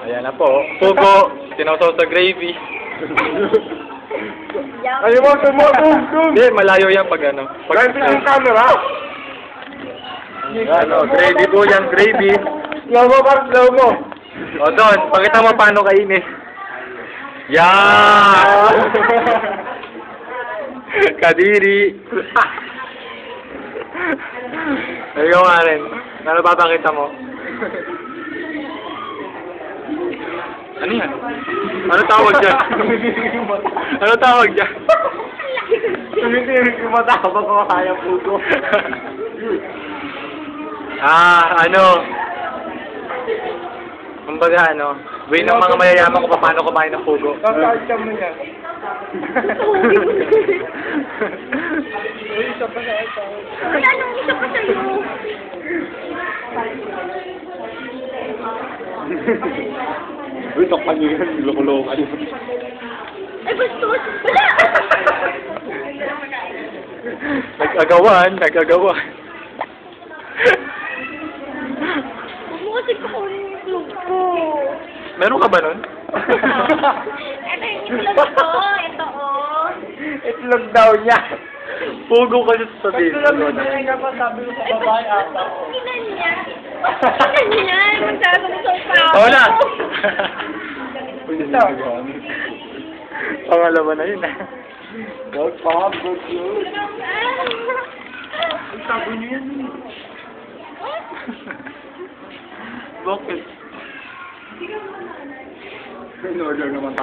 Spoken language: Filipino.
Ayan na po. Pugo, sinawsaw sa gravy. Ay mo, tum! Hindi, malayo yan pag ano. Pag ang camera! Ano, gravy po yan, gravy. Slow mo, par, slow mo! O Don, pakita mo paano kainin. Yan! Kadiri! Ikaw nga rin. Ano papakita mo? Ano yan? Ano tawag dyan? Ano tawag dyan? Tumitirik yung mata habang kumakain ang pugo. Ano? Kumbaga ano, way ng mga mayayaman kung paano kumain ng pugo. Kakakita mo niya. Isa pa sa ito. Wala nang isa pa sa'yo. Uy, takpan niyo yan. Loko-loko kayo. Ay, bastos! Wala! Nag-agawan. Huwag mo kasi kukunin yung itlog ko. Meron ka ba nun? Ito yung itlog ko. Ito, oh. Itlog daw niya. Pugo kasi sabihin. Pagkakita ka pa, sabi ko sa Ay, babae bastos! ata. Ilan niya? Ilan niya? Magsasamusaw pa ako. Oo na! Ito. Pangalawa na yun Good pop, good news. Ah. Sabi niyo yan. Bakit? In order naman tayo.